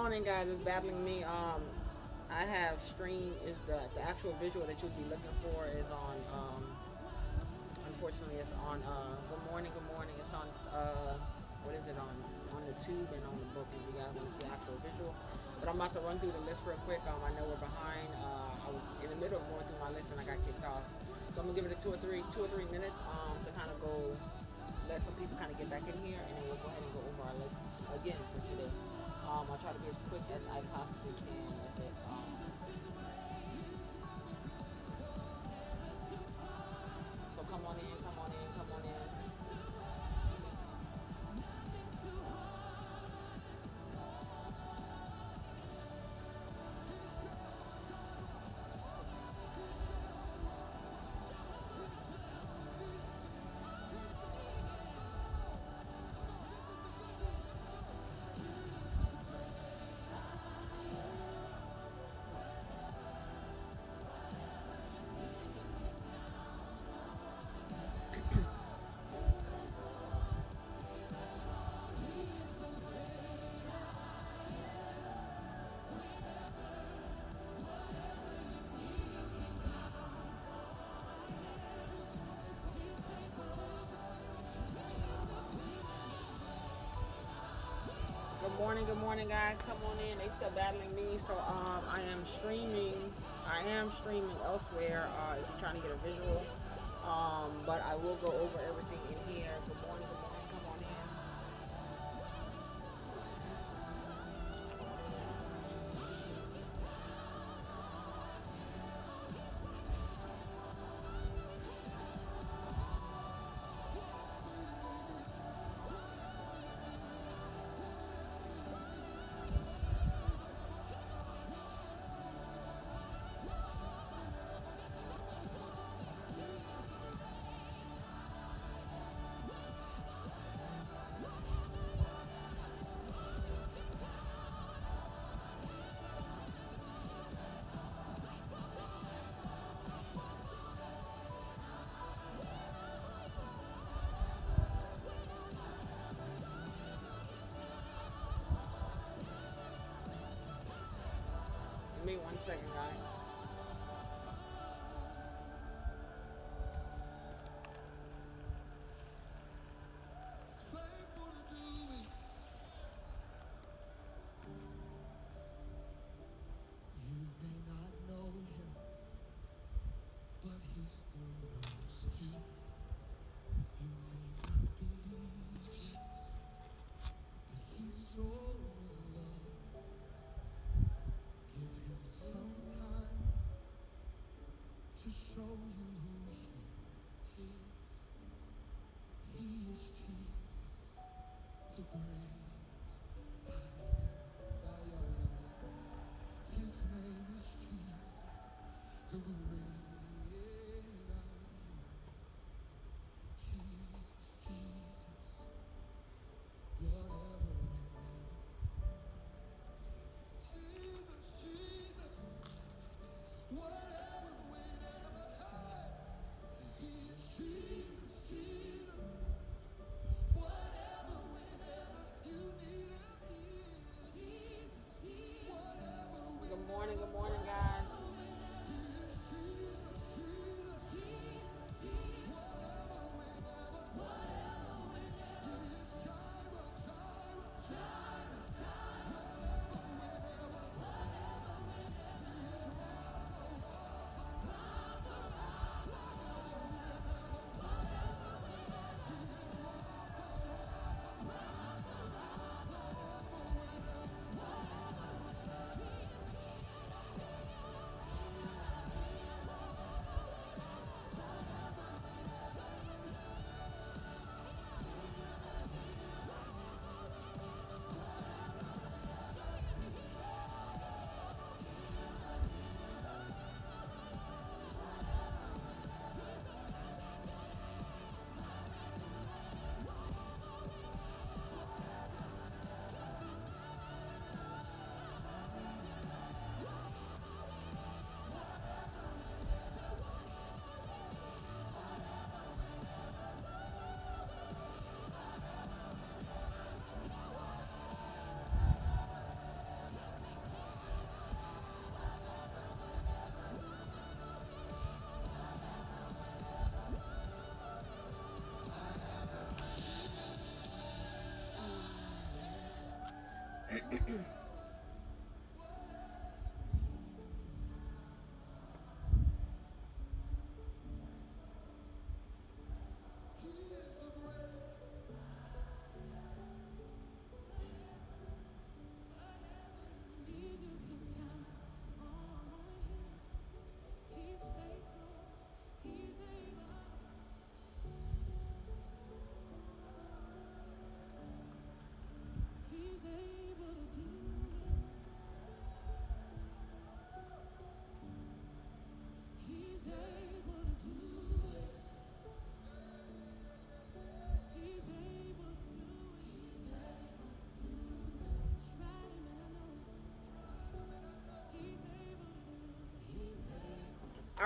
on in, guys. It's battling me. I have stream is the actual visual that you'll be looking for is on. Unfortunately, it's on. Good morning. Good morning. It's on. What is it on the tube and on the book if you guys want to see actual visual. But I'm about to run through the list real quick. I know we're behind. I was in the middle of going through my list and I got kicked off. So I'm gonna give it a two or three minutes to kind of go let some people kind of get back in here, and then we'll go ahead and go over our list again for today. I'll try to be as quick as I possibly can with it. So come on in, come on in, come on in. Good morning, guys. Come on in. They still battling me, so I am streaming. I am streaming elsewhere. If you're trying to get a visual, but I will go over everything in here. Good morning. Good morning. Come on in. Come on in. Give me 1 second, guys. You may not know him, but he still knows you. You may not believe it, but he's so in love. Give him some time,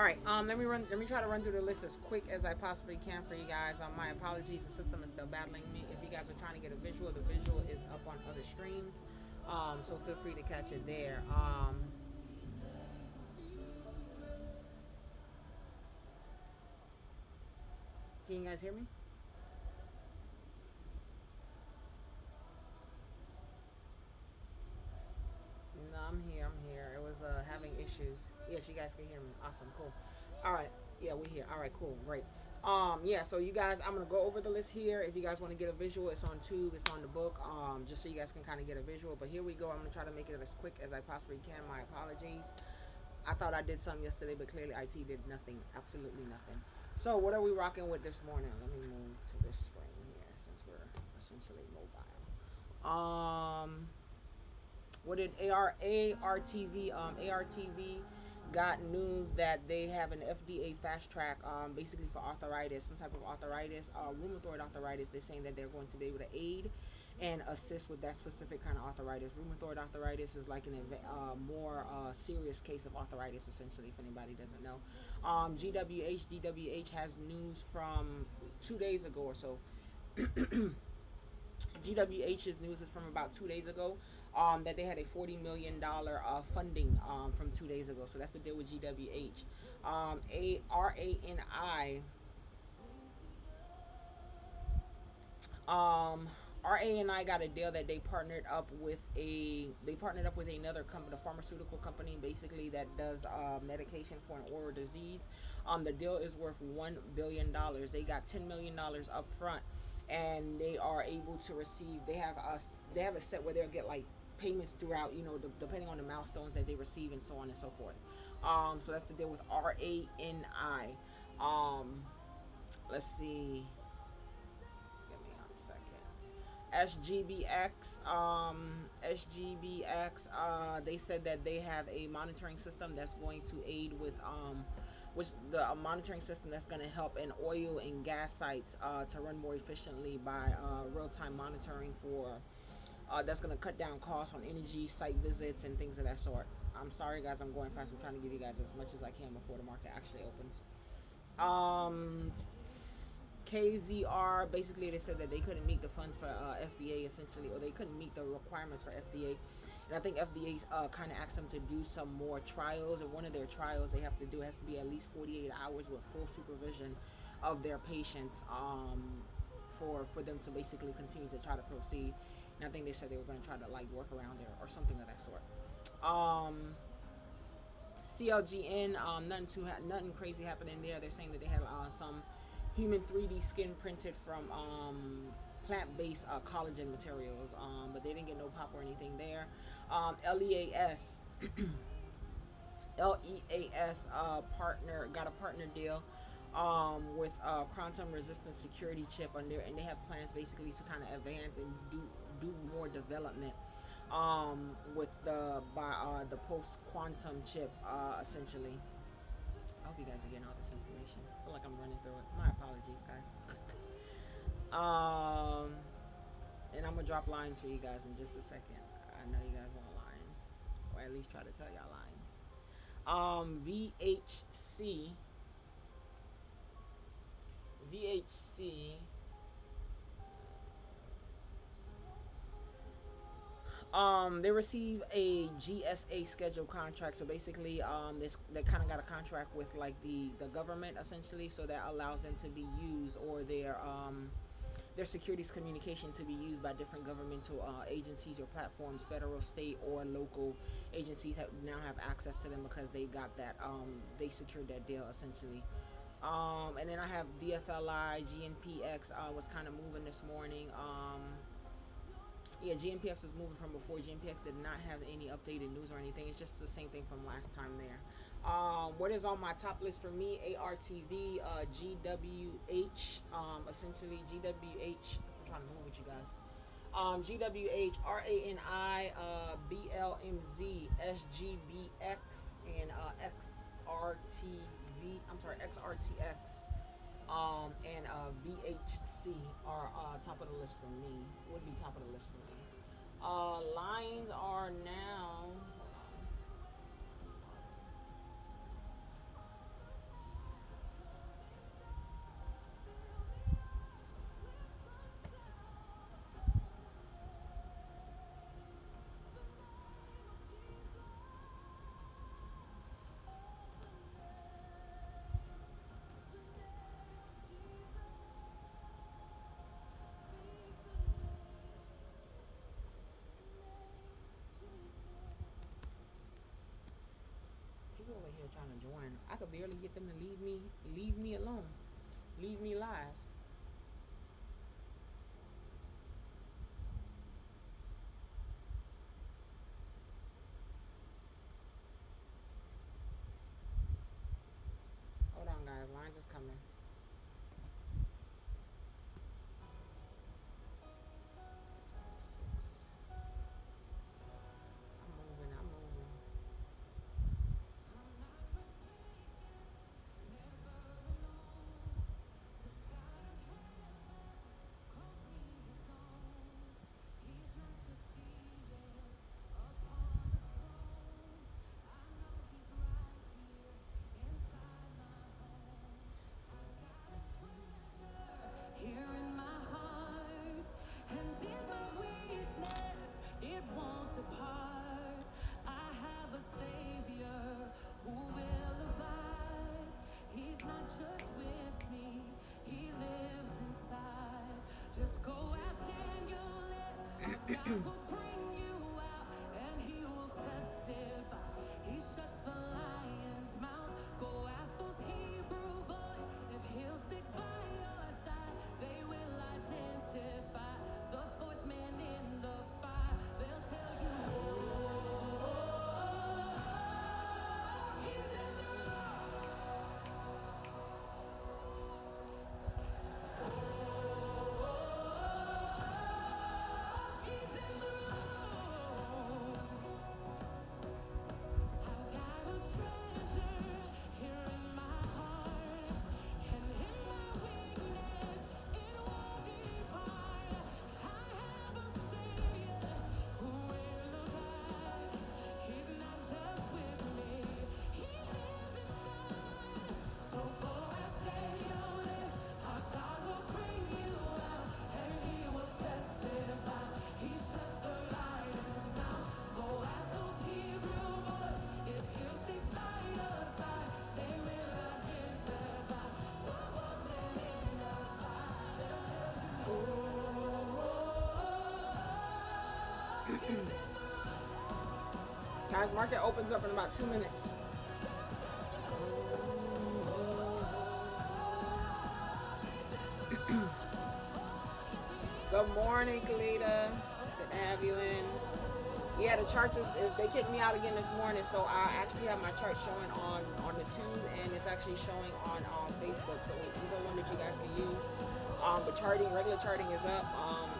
All right, let me try to run through the list as quick as I possibly can for you guys. My apologies, the system is still battling me. If you guys are trying to get a visual, the visual is up on other streams. So feel free to catch it there. Can you guys hear me? No, I'm here. I'm here. It was having issues. Yes, you guys can hear me. Awesome. Cool. All right. Yeah, we here. All right. Cool. Great. Yeah. So you guys, I'm gonna go over the list here. If you guys want to get a visual, it's on Tube. It's on the book. Just so you guys can kind of get a visual. But here we go. I'm gonna try to make it as quick as I possibly can. My apologies. I thought I did something yesterday, but clearly IT did nothing. Absolutely nothing. So what are we rocking with this morning? Let me move to this screen here since we're essentially mobile. What did ARTV got news that they have an FDA fast track, basically for arthritis, some type of arthritis, rheumatoid arthritis. They're saying that they're going to be able to aid and assist with that specific kind of arthritis. Rheumatoid arthritis is like an more serious case of arthritis, essentially, if anybody doesn't know. GWH has news from 2 days ago or so. GWH's news is from about 2 days ago, that they had a $40 million funding from 2 days ago. So that's the deal with GWH. RANI got a deal that they partnered up with another company, a pharmaceutical company, basically that does medication for an oral disease. The deal is worth $1 billion. They got $10 million up front, and they are able to receive. They have a set where they'll get like payments throughout, depending on the milestones that they receive and so on and so forth. So that's the deal with RANI. Let's see. Give me 1 second. SGBX. They said that they have a monitoring system that's going to aid with monitoring system that's going to help in oil and gas sites to run more efficiently by real-time monitoring for. That's going to cut down costs on energy, site visits, and things of that sort. I'm sorry, guys. I'm going fast. I'm trying to give you guys as much as I can before the market actually opens. KZR, basically, they said that they couldn't meet the funds for FDA, essentially, or they couldn't meet the requirements for FDA. And I think FDA kind of asked them to do some more trials, and one of their trials they have to do has to be at least 48 hours with full supervision of their patients for them to basically continue to try to proceed. And I think they said they were going to try to work around there or something of that sort. CLGN, nothing crazy happening there. They're saying that they have some human 3D skin printed from plant-based collagen materials, but they didn't get no pop or anything there. LEAS got a partner deal with quantum resistant security chip on there, and they have plans basically to kind of advance and do more development with the post quantum chip, essentially. I hope you guys are getting all this information. I feel like I'm running through it. My apologies, guys. And I'm gonna drop lines for you guys in just a second. I know you guys want lines, or at least try to tell y'all lines. VHC. They receive a GSA schedule contract. So basically, they kind of got a contract with the government, essentially, so that allows them to be used, or their securities communication to be used by different governmental agencies or platforms, federal, state, or local agencies now have access to them because they got that, they secured that deal, essentially. And then I have DFLI, GNPX was kind of moving this morning. Yeah, GNPX was moving from before. GNPX did not have any updated news or anything. It's just the same thing from last time there. What is on my top list for me? ARTV, GWH, essentially GWH. I'm trying to move with you guys. GWH, RANI, BLMZ, SGBX, and XRTV. I'm sorry, XRTX. And VHC are top of the list for me. Would be top of the list for me. Lines are now. people over here trying to join. I could barely get them to leave me alone, leave me live. Hold on, guys. Lines is coming. I'm moving. Here in my heart and in my weakness, it won't depart. I have a Savior who will abide. He's not just with me, He lives inside. Just go ask Daniel if God will bring you out and He will testify. He shuts the lion's mouth. Go ask those Hebrew boys if He'll stick by your side. They will identify the fourth man in the fire. They'll tell you, He's in the He's in the room. I've got a treasure here in my heart, and in my weakness, it won't depart. I have a Savior who will abide. He's not just with me, He lives inside. So go ask Daniel if our God will bring you out, and He will testify. He shuts the lion's mouth. Go ask those Hebrew boys if He'll stick by your side. They will identify the one man in the fire. They'll tell you, He's in the Guys, market opens up in about 2 minutes. Good morning, Kalita. Good to have you in. Yeah, the charts is they kicked me out again this morning, so I actually have my chart showing on the tube, and it's actually showing on Facebook. So either one that you guys can use. But regular charting is up.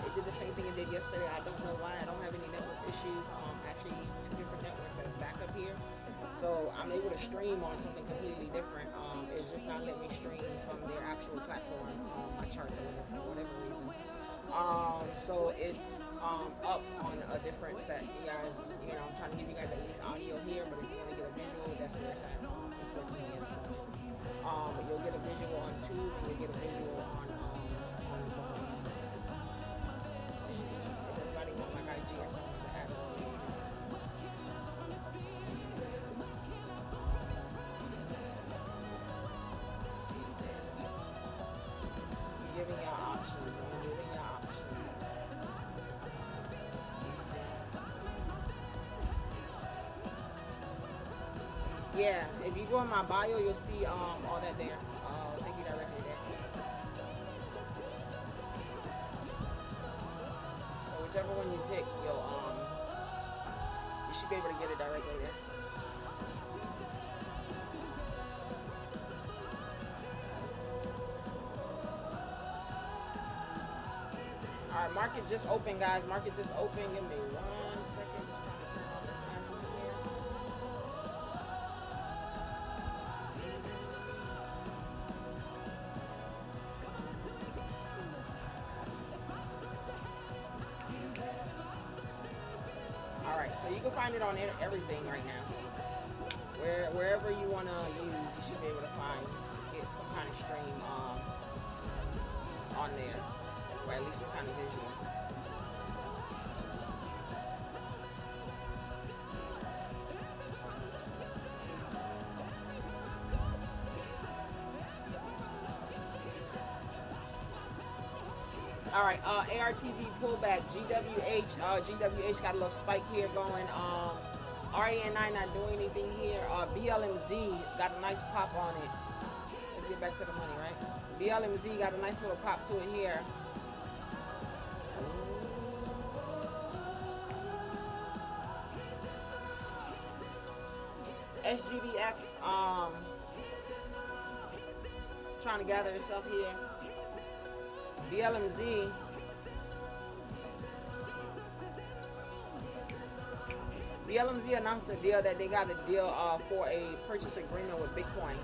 It did the same thing it did yesterday. I don't know why. I don't have any network issues. Actually, two different networks as backup here, so I'm able to stream on something completely different. It's just not letting me stream from their actual platform. My charts or whatever, for whatever reason. So it's up on a different set. You guys, I'm trying to give you guys at least audio here, but if you want to get a visual, that's where it's at. Unfortunately, at the moment. But you'll get a visual on Tube, and you'll get a visual on the phone. If everybody want like IG or something to add on. Giving y'all options. I'm giving y'all options. Yeah, if you go in my bio, you'll see all that there. I'll take you directly there. So whichever one you pick, you should be able to get it directly there. All right, market just open, guys. Market just open. Give me 1 second. Just trying to turn on this last one here. All right, so you can find it on everything right now. Wherever you want to use, you should be able to get some kind of stream on there, or at least some kind of visual. All right, ARTV pullback, GWH got a little spike here going. RAN9 not doing anything here. BLMZ got a nice pop on it. Let's get back to the money, right? BLMZ got a nice little pop to it here. SGDX trying to gather itself here. BLMZ announced a deal that they got a deal for a purchase agreement with Bitcoin.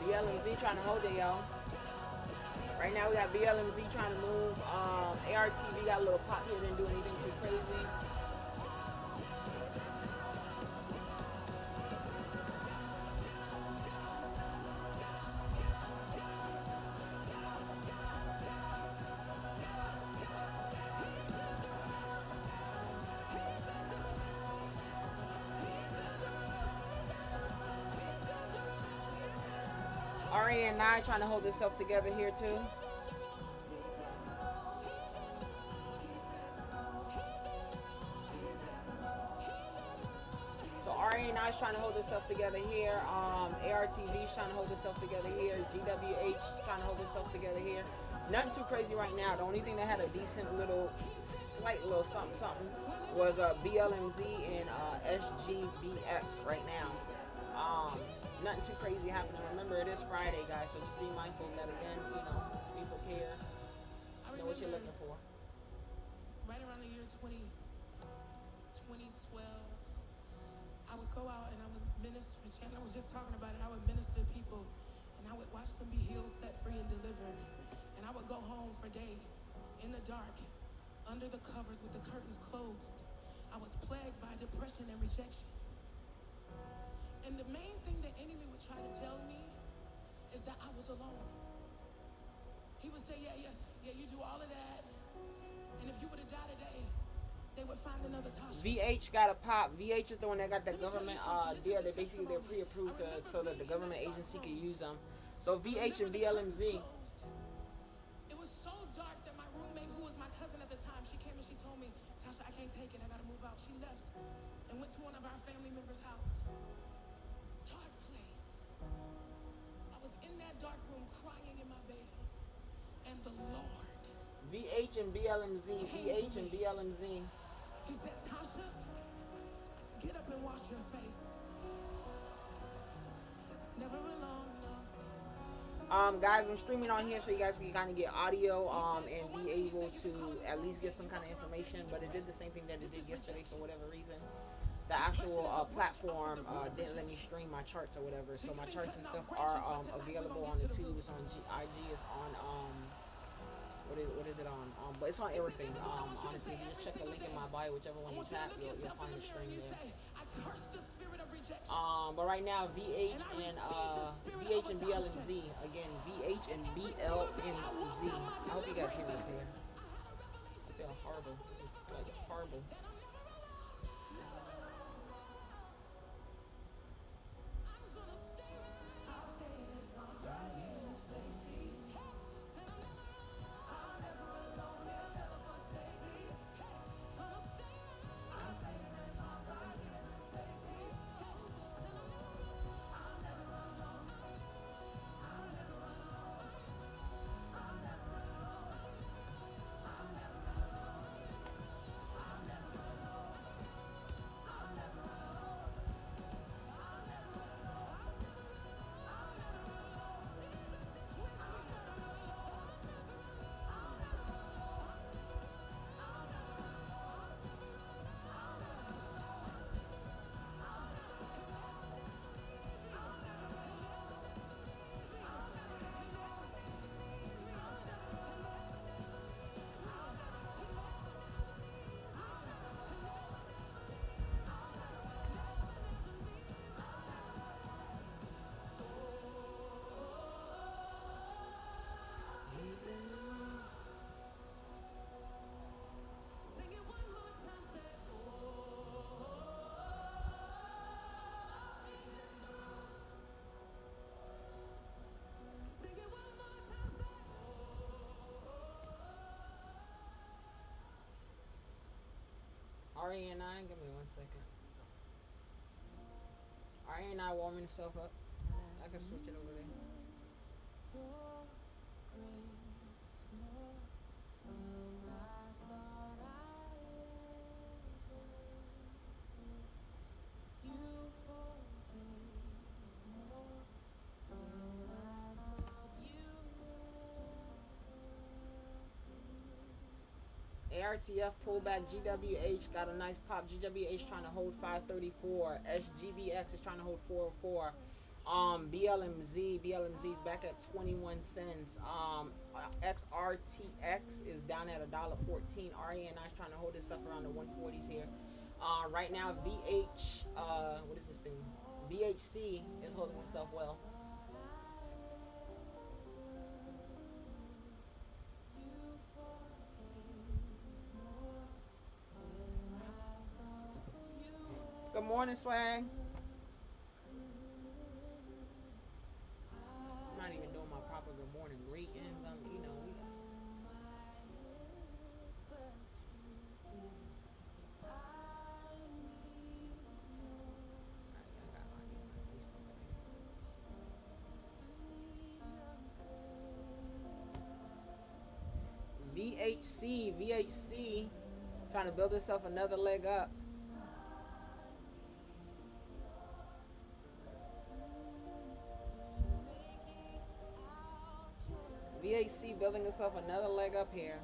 BLMZ trying to hold it, y'all. Right now we got BLMZ trying to move. ARTV got a little pop here, didn't do anything too crazy. RA&I trying to hold itself together here too. So RA&I is trying to hold itself together here. ARTV is trying to hold itself together here. GWH trying to hold itself together here. Nothing too crazy right now. The only thing that had a decent little, slight little something was BLMZ and SGBX right now. Nothing too crazy happening. Remember, it is Friday, guys, so just be mindful of that again. Be prepared. Know what you're looking for. Right around the year 2012, I would go out and I would minister. Chandler was just talking about it. I would minister to people, and I would watch them be healed, set free, and delivered. And I would go home for days in the dark, under the covers with the curtains closed. I was plagued by depression and rejection. And the main thing the enemy would try to tell me is that I was alone. He would say, yeah, you do all of that. And if you were to die today, they would find another Tasha. VH got a pop. VH is the one that got the government deal that basically they're pre-approved so that the government agency can use them. So VH and BLMZ. It was so dark that my roommate, who was my cousin at the time, she came and she told me, Tasha, I can't take it. I got to move out. She left and went to one of our family members' house. In that dark room, crying in my bed, and the Lord, VH and BLMZ, VH and BLMZ. He said, Tasha, get up and wash your face. 'Cause I'm never alone, no. Guys, I'm streaming on here so you guys can kind of get audio and be able to at least get some kind of information. But it did the same thing that it did yesterday for whatever reason. The actual platform didn't let me stream my charts or whatever, so my charts and stuff are available on the tube. It's on IG. It's on what is it on? But it's on everything. Honestly, if you just check the link in my bio, whichever one you tap, you'll find the stream there. But right now, VH and BLMZ again. VH and BLMZ. I hope you guys hear me clear. I feel horrible. This is like horrible. RA9, give me 1 second. RA9 warming itself up. I can switch it over there. Your grace more than I thought I ever would. You forgave more than I thought you ever could. ARTF pullback. GWH got a nice pop. GWH trying to hold 534. SGBX is trying to hold 404. BLMZ's back at 21 cents. XRTX is down at $1.14. RENI is trying to hold this stuff around the 140s here. Right now, what is this thing? VHC is holding itself well. Good morning, Swag. I'm not even doing my proper good morning greetings. You know, VHC trying to build itself another leg up. VHC building itself another leg up here.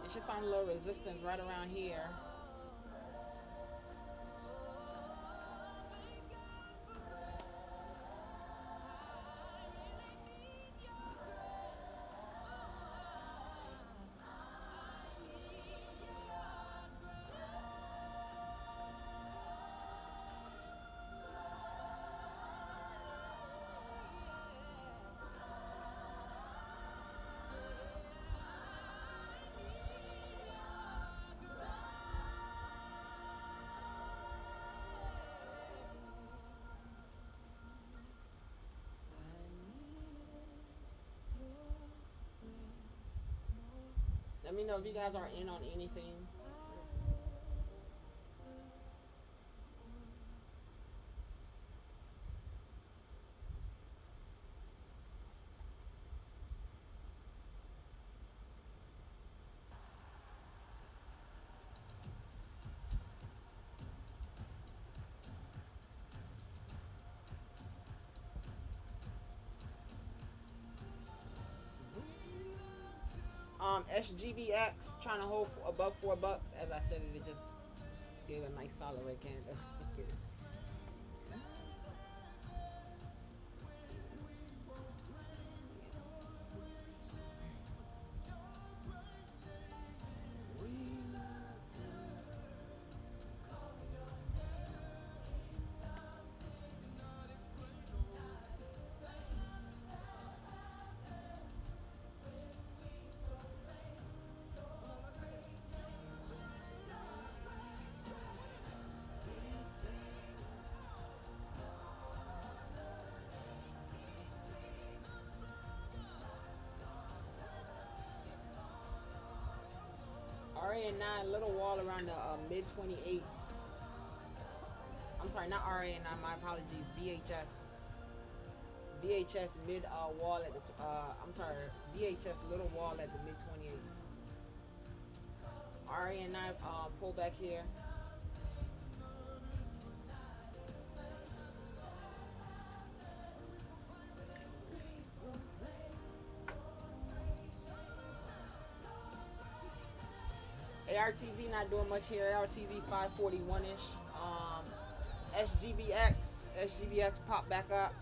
It should find a little resistance right around here. Let me know if you guys are in on anything. SGBX trying to hold above $4. As I said, it just gave a nice solid red candle. RA9, little wall around the mid 28s. I'm sorry, not RA9, my apologies. VHS mid wall at the I'm sorry, VHS little wall at the mid 28s. RA9 pull back here. ARTV not doing much here. ARTV 541-ish. SGBX pop back up.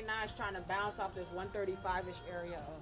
RA9 is trying to bounce off this 135-ish area. Oh.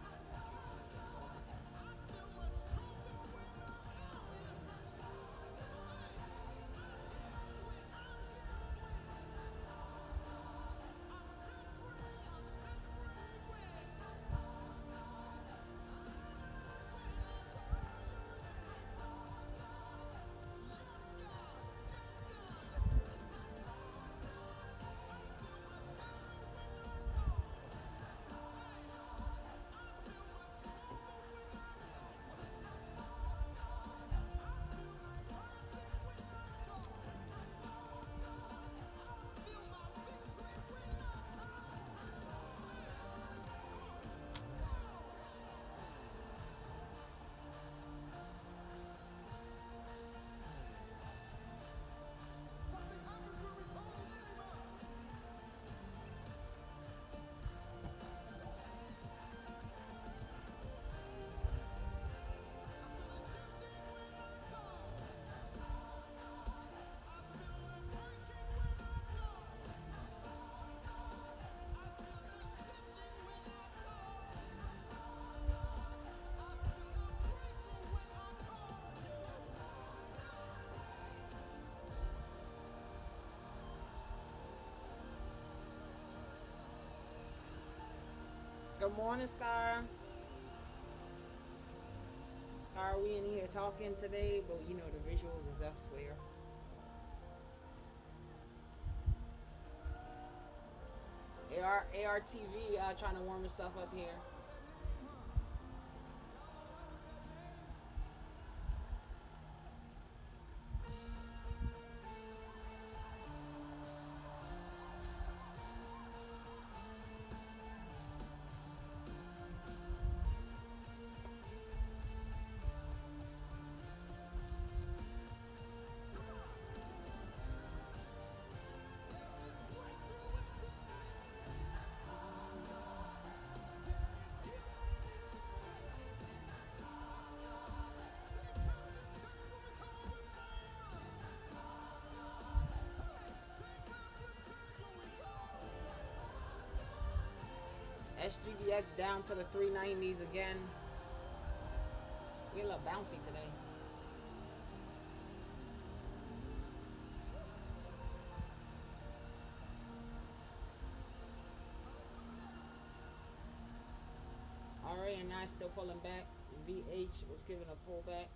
Good morning, Scar. Scar, we in here talking today, but you know the visuals is elsewhere. ARTV trying to warm himself up here. SGDX down to the 390s again. We're a little bouncy today. RA9 still pulling back. VH was giving a pullback.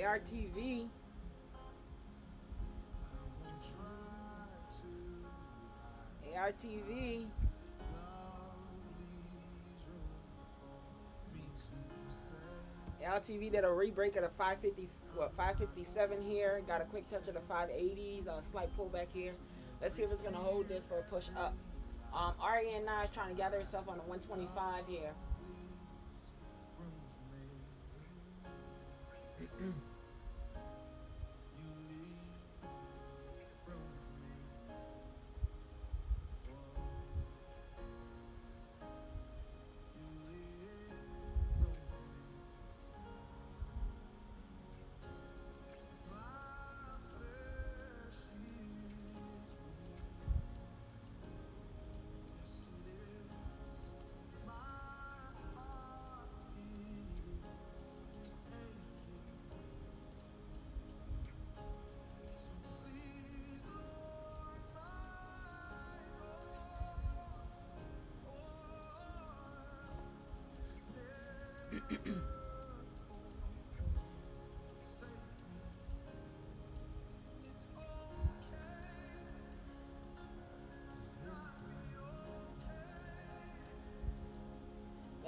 ARTV. ARTV. ARTV did a rebreak of the 550, 557 here. Got a quick touch of the 580s. A slight pullback here. Let's see if it's gonna hold this for a push up. REN9 is trying to gather itself on the 125 here.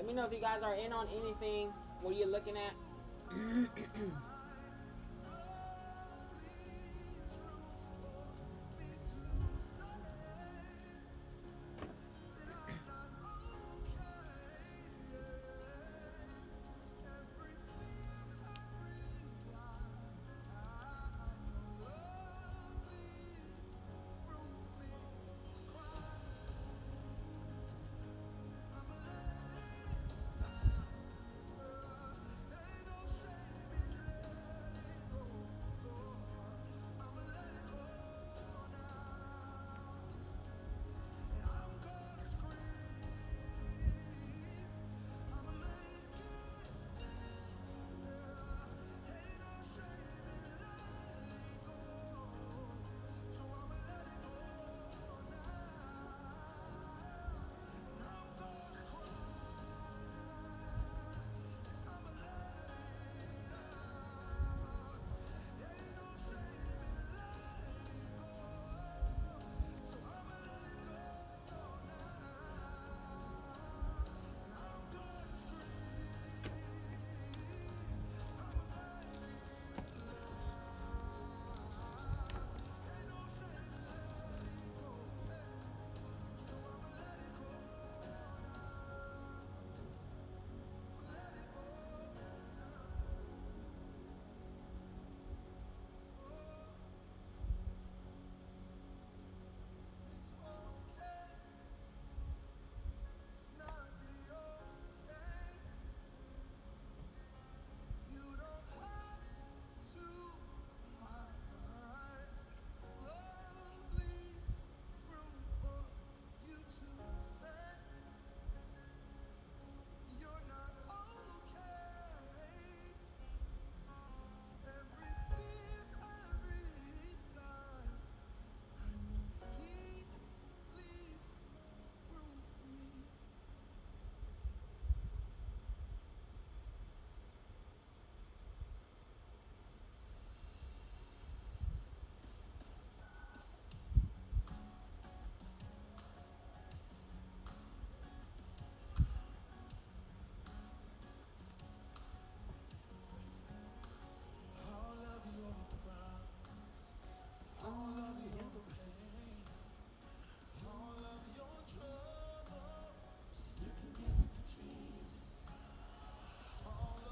Let me know if you guys are in on anything. What you're looking at.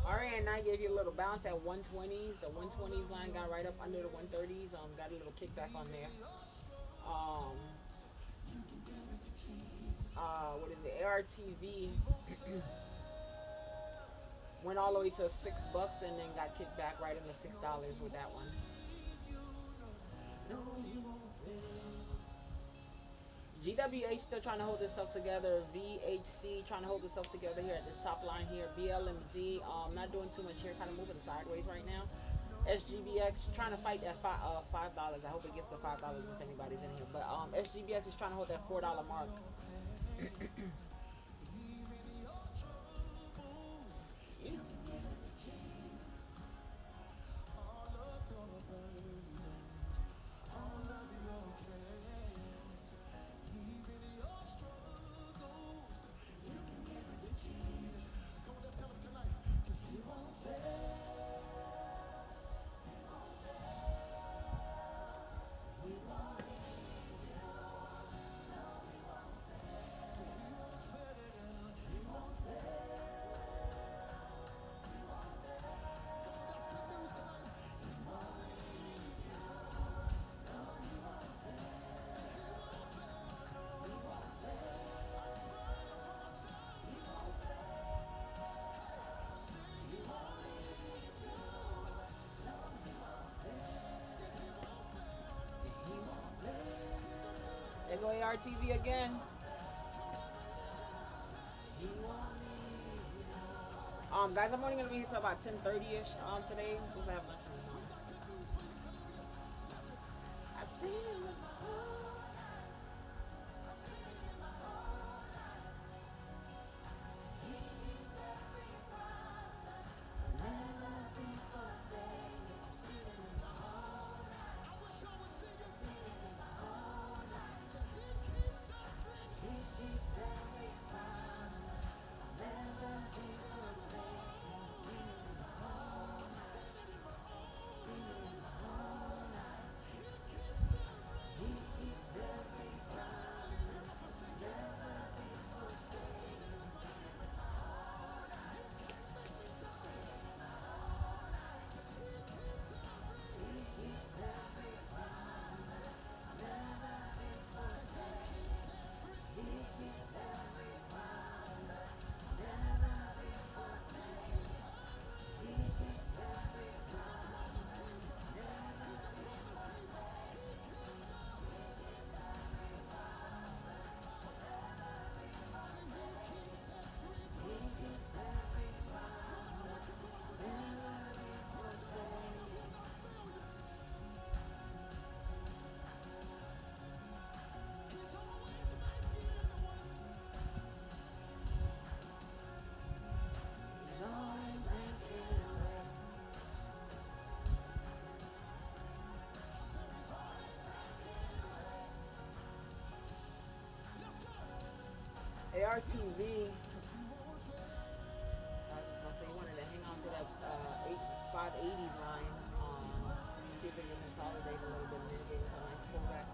Alright, and I gave you a little bounce at 120s. The 120s line got right up under the 130s. Got a little kickback on there. Um, what is it? ARTV went all the way to $6 and then got kicked back right into $6 with that one. GWH still trying to hold itself together. VHC trying to hold itself together here at this top line here. BLMZ not doing too much here, kind of moving sideways right now. SGBX trying to fight at $5. I hope it gets to $5 if anybody's in here. But SGBX is trying to hold that $4 mark. There go ARTV again. Guys, I'm only gonna be here till about 10:30ish today. I'm supposed to have lunch. I see you. ARTV. I was just gonna say he wanted to hang on to that 580s line. See if they can consolidate a little bit and then give us a nice pullback.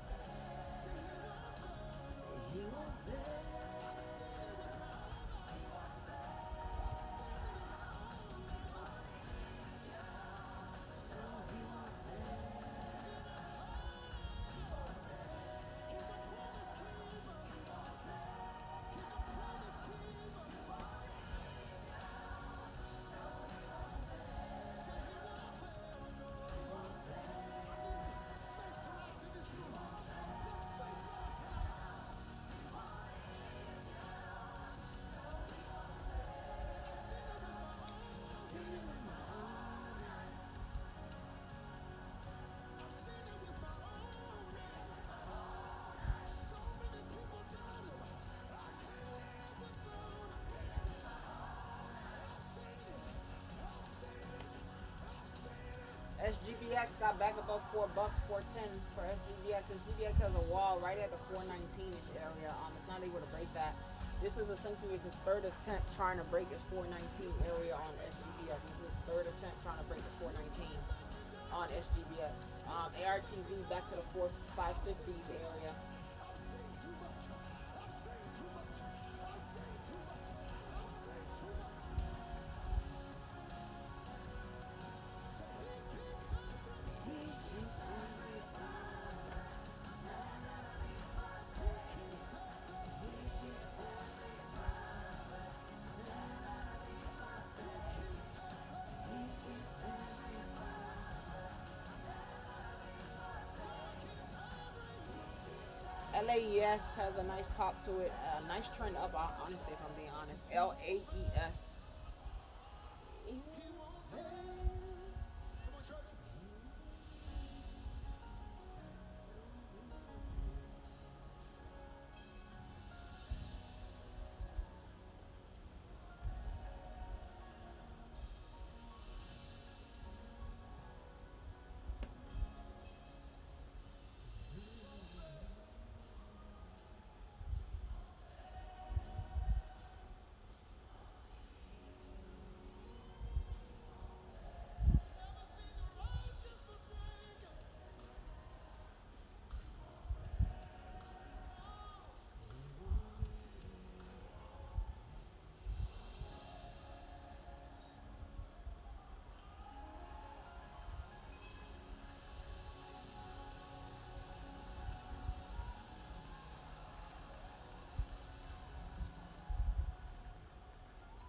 SGBX got back above $4, 410 for SGBX. SGBX has a wall right at the 419-ish area. It's not able to break that. This is essentially his third attempt trying to break his 419 area on SGBX. This is his third attempt trying to break the 419 on SGBX. ARTV back to the 550s area. LAES has a nice pop to it, a nice trend up, honestly, if I'm being honest. LAES.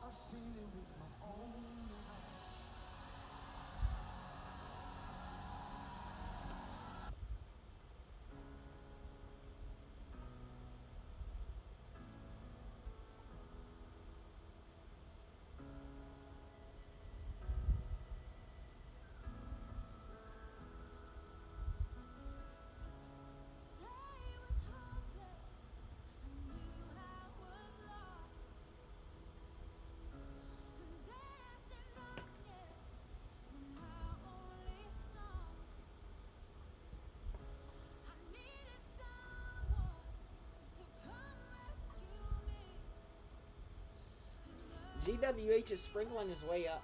I've seen it with my own eyes. GWH is sprinkling his way up.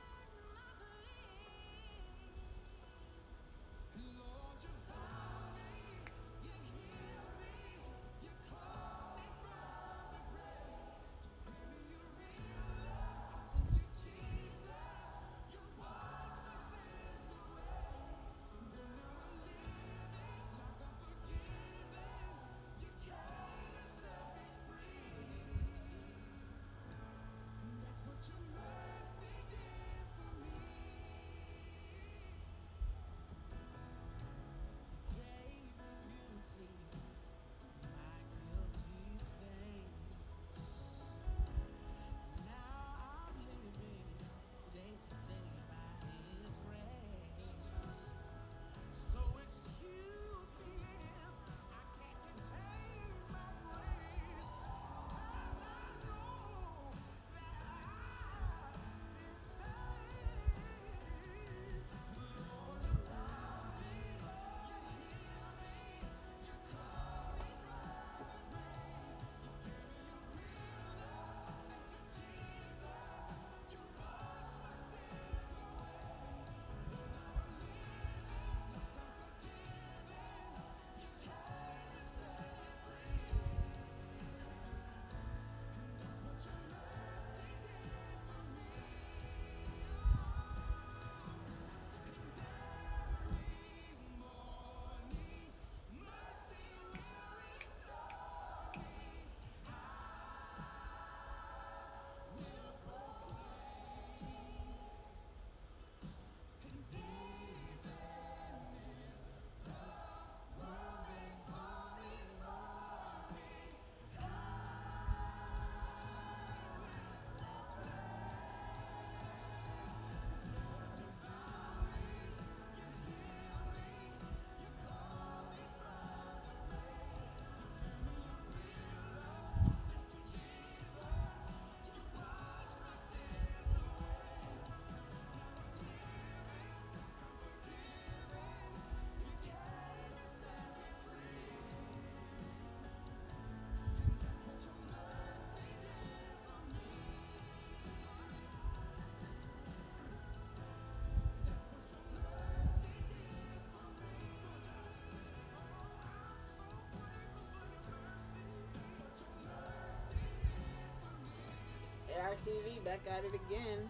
ARTV back at it again.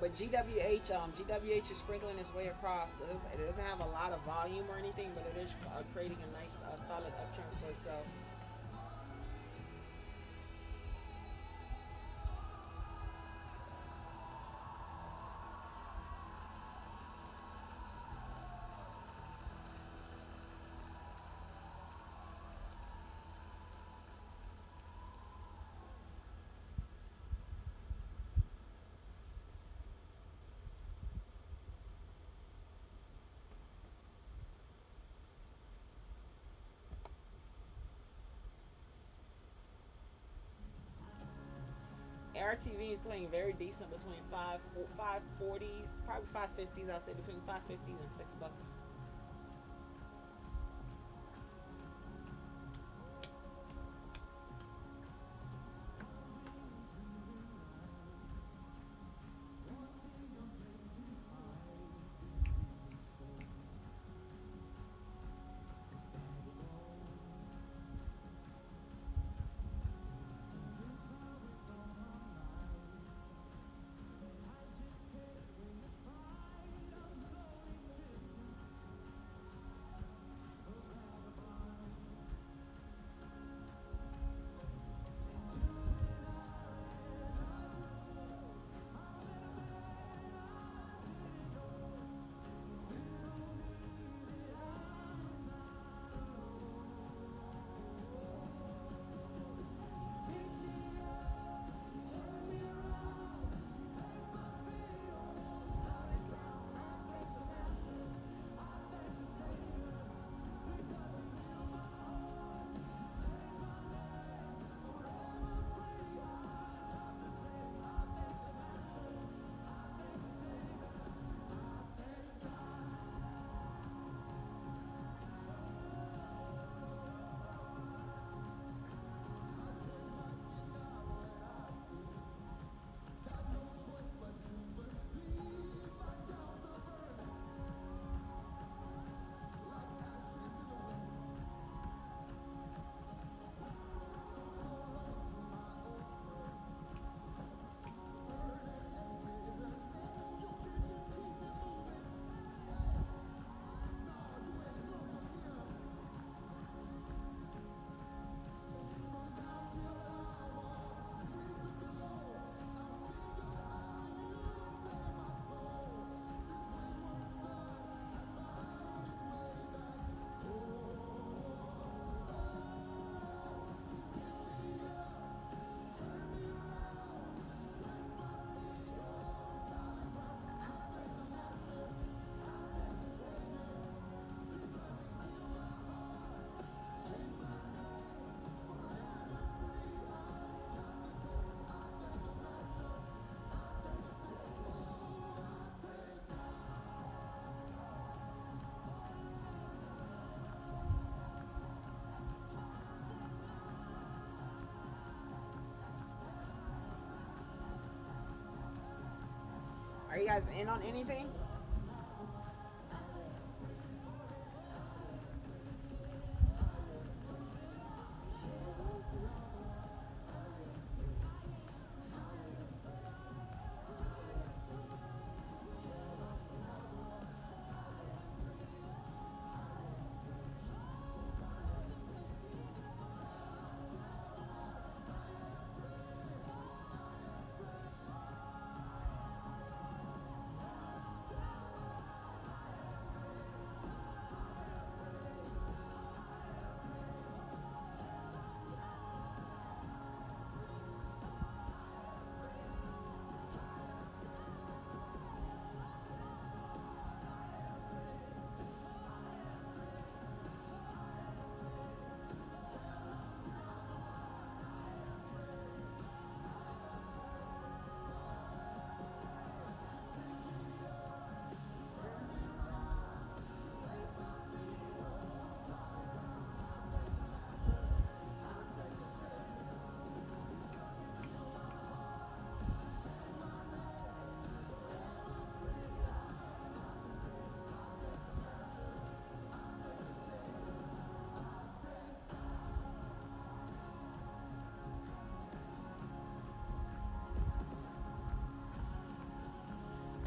But GWH is sprinkling its way across. It doesn't have a lot of volume or anything, but it is creating a nice, solid uptrend for itself. ARTV is playing very decent between 540s, probably 550s. I'll say between 550s and $6. Are you guys in on anything?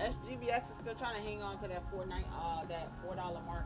SGBX is still trying to hang on to that $4 mark.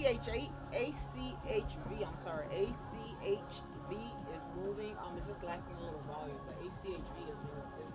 ACHV. I'm sorry, ACHV is moving. It's just lacking a little volume, but ACHV is moving.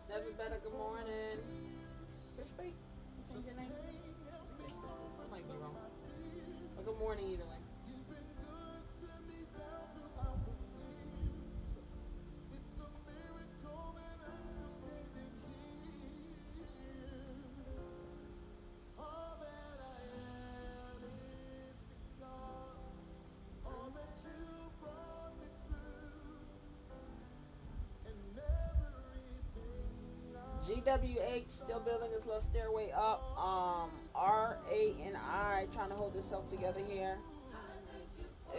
Never better. Good morning. Fish bait? You change your name? Fish bait. I might be wrong. But good morning either way. GWH still building his little stairway up. RANI trying to hold itself together here.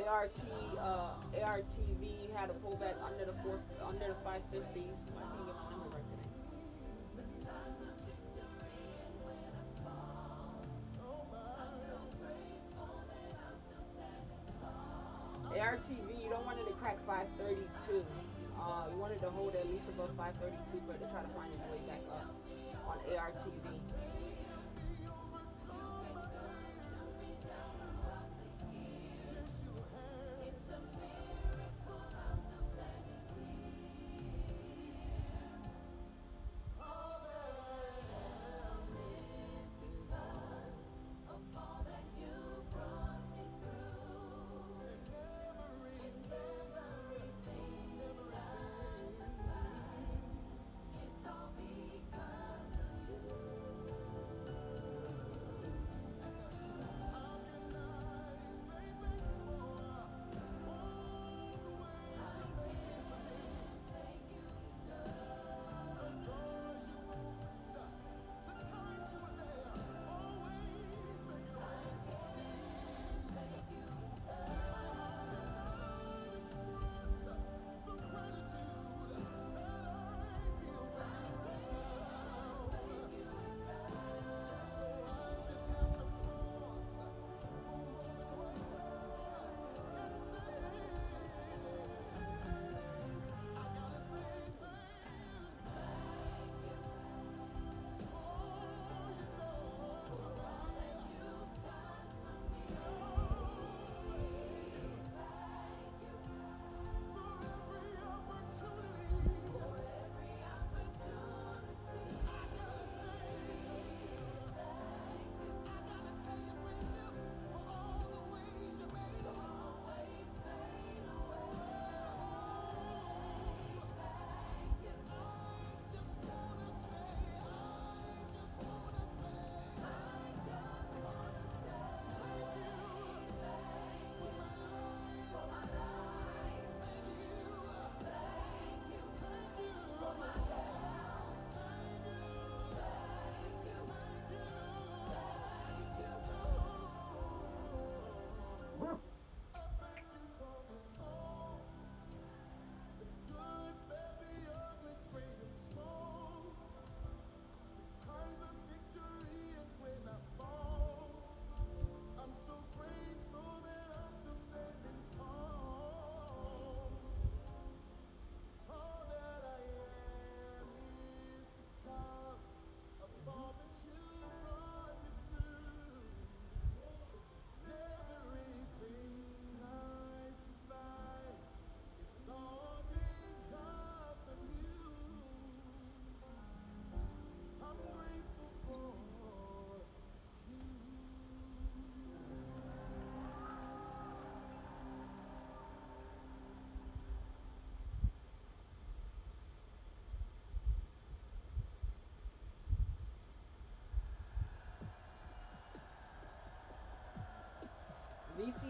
ARTV had a pullback under the 550s. So I can't get my number right today. ARTV, you don't want it to crack 532. You wanted to hold at least above 532, but to try to find its way back up on ARTV.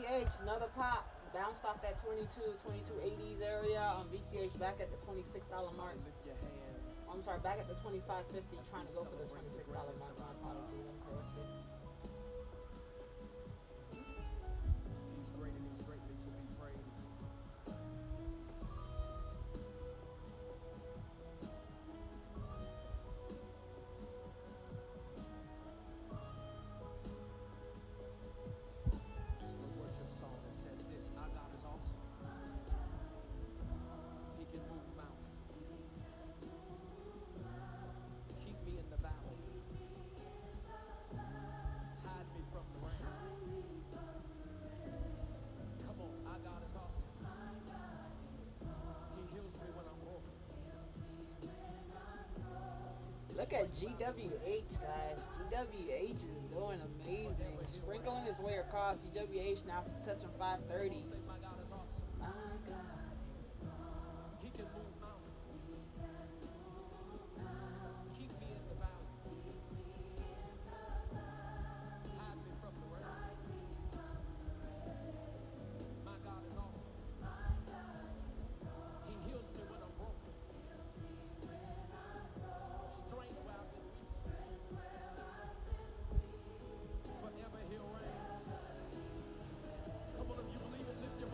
VCH, another pop. Bounced off that 2280s area. VCH back at the $26 mark. Lift your hand. I'm sorry, back at the 25.50, trying to go for the $26 mark. My apologies, I'm corrected. He's great and he's greatly to be praised. There's no worship song that says this: our God is awesome. He can move mountains. Keep me in the valley. Hide me from the rain. Come on, our God is awesome. He heals me when I'm broken. Look at GWH, guys. GWH is doing amazing. Sprinkling his way across. GWH now touching 530s. Say, my God is awesome. My God. He can move mountains. Keep me in the valley. Hide me from the rain. My God is awesome. He heals me when I'm broken. Strength where I've been weak. Forever he'll reign. Come on, if you believe it, lift your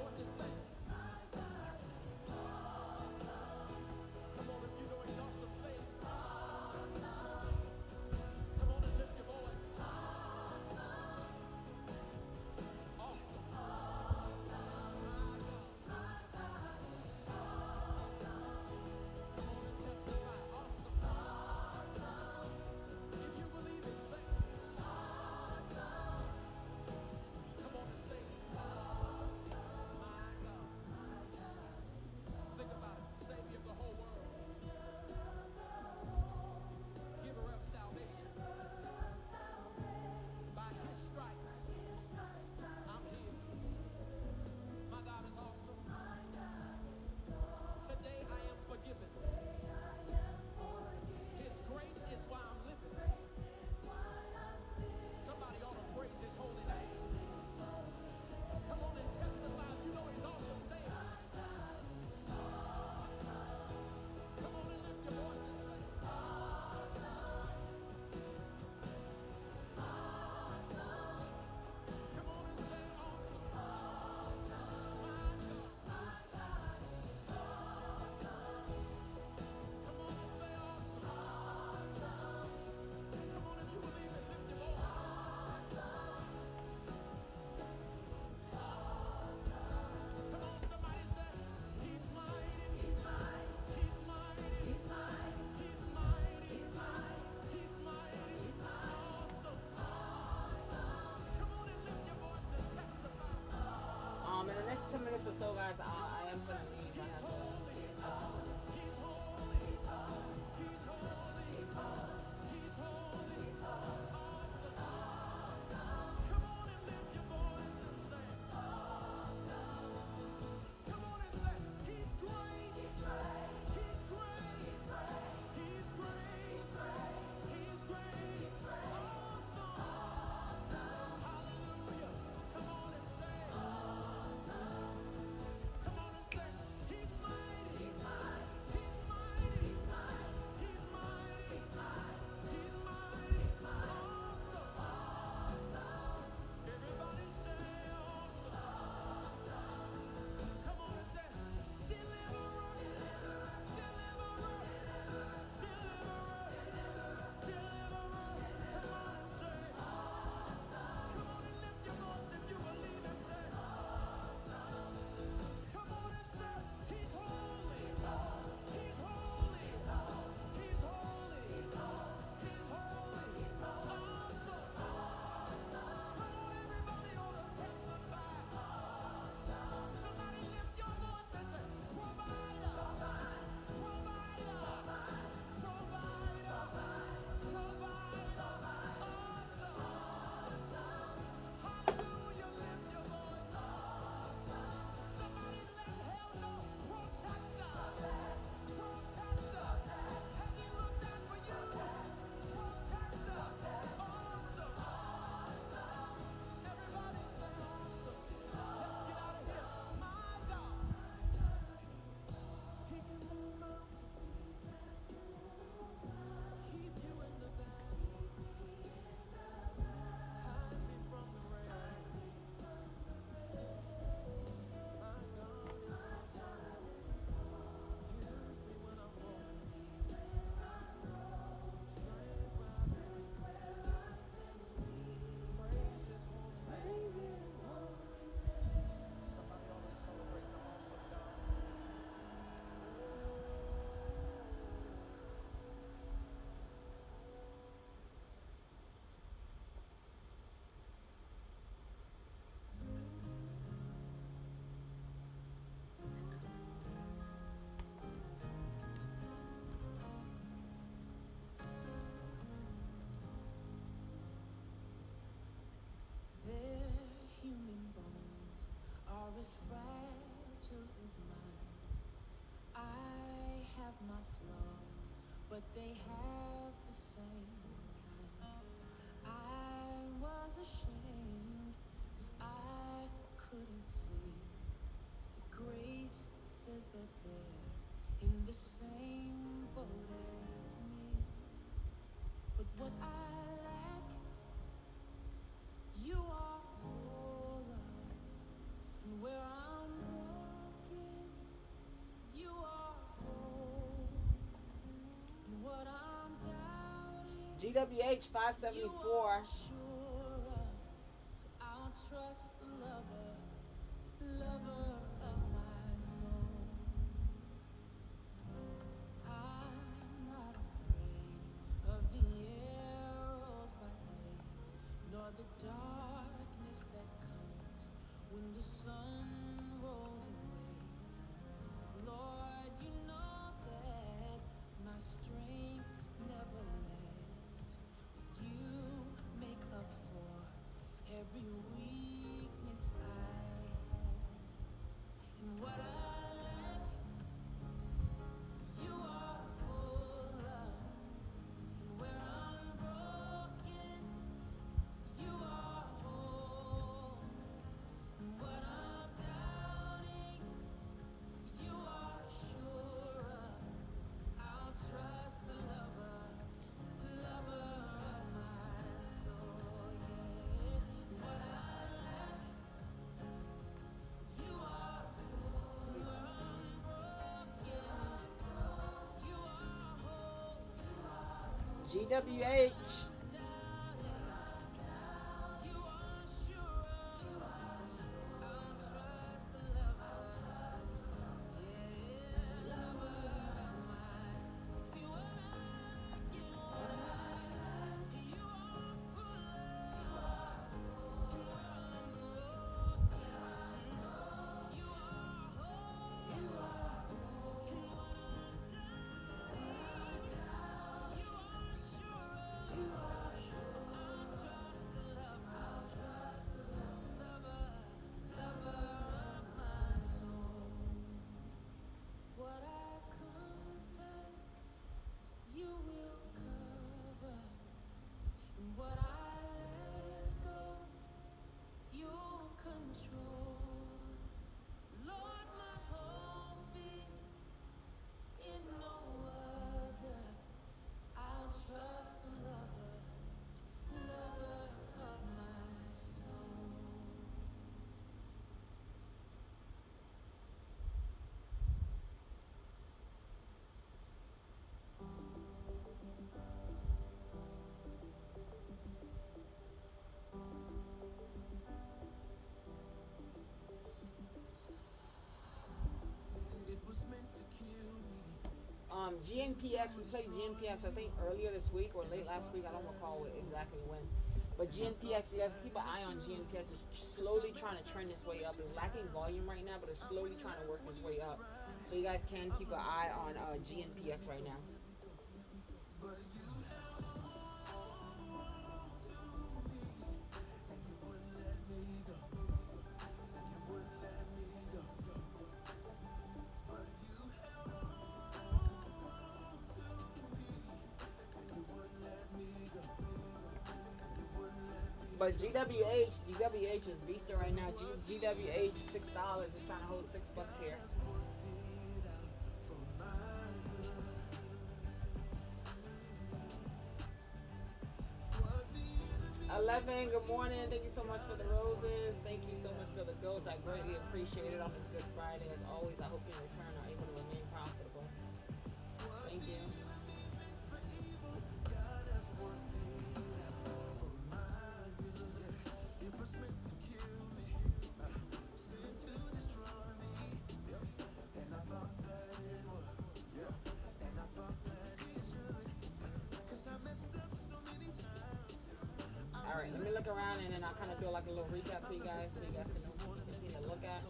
my flaws, but they have the same kind. I was ashamed, 'cause I couldn't see. But grace says that they're in the same boat as me. But what I lack, you are full of. And where I'm broken, you are whole. And what I'm doubting, GWH you are 574. sure of. So I'll trust the lover, lover of my soul. I'm not afraid of the arrows by day, nor the darkness that comes when the sun rolls away. Lord, you know that my strength never lasts, but you make up for every weakness I have. And what I lack, you are full of. And where I'm broken, you are whole. And what I'm doubting, you are sure of. I'll trust the lover, lover of my soul, yeah. What I lack, you are full. Where I'm broken, you are whole. GWH. You are sure of. I'll trust the lover, yeah, lover of my. See what I get, you are full of. And where I'm broken, you are whole. And what I'm doubting, you are sure of. So I'll trust the lover, lover, lover of my soul. What I confess, you will cover. And what I let go, you'll control. Lord, my hope is in no other. I'll trust the lover, lover of my soul. It was meant to kill me. GNPX, we played GNPX I think earlier this week or late last week. I don't recall exactly when. But GNPX, you guys keep an eye on GNPX. It's slowly trying to trend its way up. It's lacking volume right now, but it's slowly trying to work its way up. So you guys can keep an eye on GNPX right now. But you held on to me, and you wouldn't let me go, and you wouldn't let me go. But you held on to me, and you wouldn't let me go, and you wouldn't let me go. But GWH is beasting right now. GWH $6 is trying to hold $6 here. That's worked it out for my good. What the enemy 11, good morning. Thank you so much for the roses. Thank you so much for the goats. I greatly appreciate it on this Good Friday. As always, I hope you in return are able to remain profitable. Thank you. meant for evil, God has worked it out for my good. It was meant to kill me, sent to destroy me. And I thought that it was, and I thought that it should. 'Cause I messed up so many times. All right, let me look around and then I'll kind of do like a little recap for you guys so you guys can know what you continue to look at.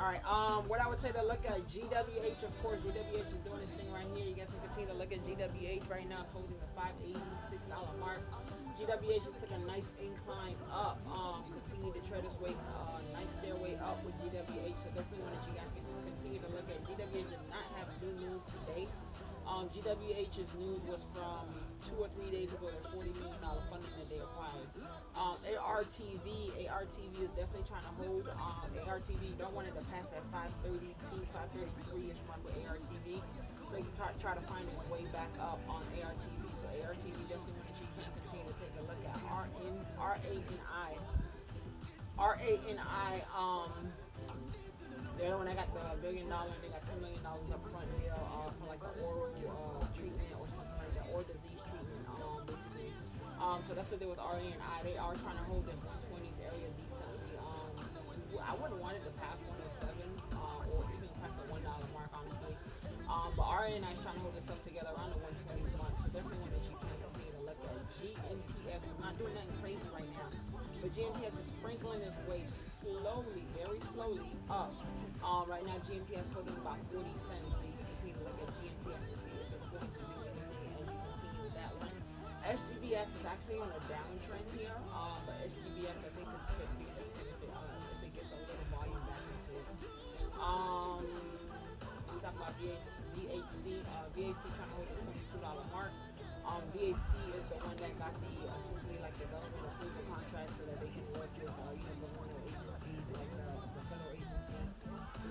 All right. What I would say to look at GWH, of course, GWH is doing this thing right here. You guys can continue to look at GWH right now. It's holding the $586 mark. GWH took a nice incline up. Continue to trade its way, nice stairway up with GWH. So definitely wanted you guys to continue to look at GWH. Did not have new news today. GWH's news was from 2 or 3 days ago. Their $40 million funding that they acquired. ARTV is definitely trying to hold. ARTV don't want it to pass that 532, 533-ish mark with ARTV. So they can try to find its way back up on ARTV. So ARTV definitely want you to continue to take a look at RANI. They're the one that got the $1 billion and they got $10 million up front here for like the oral treatment or something like that, or disease treatment, basically. So that's what they did with RANI. They are trying to hold this 120s area decently. I wouldn't want it to pass 107 or even past the $1 mark, honestly. But RANI is trying to hold itself together around the 120s mark. So definitely one that you can continue to look at. GNPX is not doing nothing crazy right now, but GNPX is sprinkling its way slowly, very slowly up. Right now GNPX holding about 40 cents. So you can continue to look at GNPX to see if it's going to do anything as you continue with that one. SGBX is actually on a downtrend here, but SGBX I think could be decent if it gets a little volume back into it. We talk about VHC. VHC trying to hold the $22 mark. VHC is the one that got the essentially like the government approval contract so that they can work with governmental agencies like the federal agencies,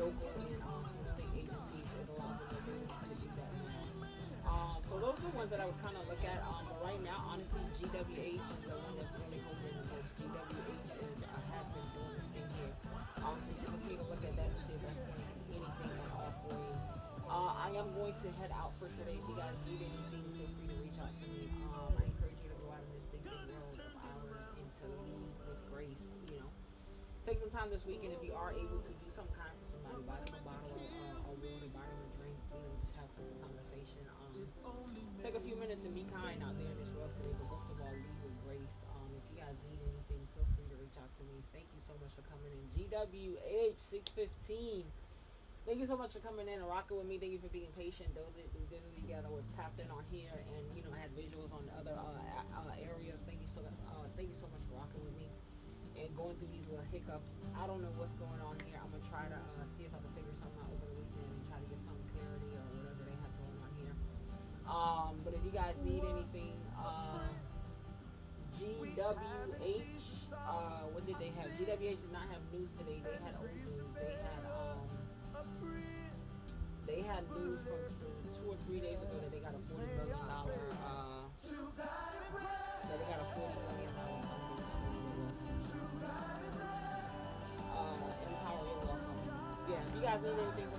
local and some state agencies. It allows them to do that now. So those are the ones that I would kind of look at. But right now, honestly, GWH is the one that's really holding the most. GWH has been doing this thing here. So you can continue to look at that and see if that's going to do anything at all for you. I am going to head out for today. If you guys need anything, feel free to reach out to me. I encourage you to go out in this big world of ours and to lead with grace. Take some time this weekend if you are able to do some kind for somebody. Buy them a bottle of water, buy them a drink. Just have some conversation. Take a few minutes and be kind out there in this world today. But most of all, lead with grace. If you guys need anything, feel free to reach out to me. Thank you so much for coming in. GWH 615. Thank you so much for coming in and rocking with me. Thank you for being patient. Those that do business together was tapped in on here, and had visuals on the other areas. Thank you so much for rocking with me and going through these little hiccups. I don't know what's going on here. I'm gonna try to see if I can figure something out over the weekend and try to get some clarity or whatever they have going on here. But if you guys need anything, GWH, what did they have? GWH did not have news today. They had old news. They had news from 2 or 3 days ago that they got a $40 million funding. Empower, you're welcome. Yeah, if you guys need anything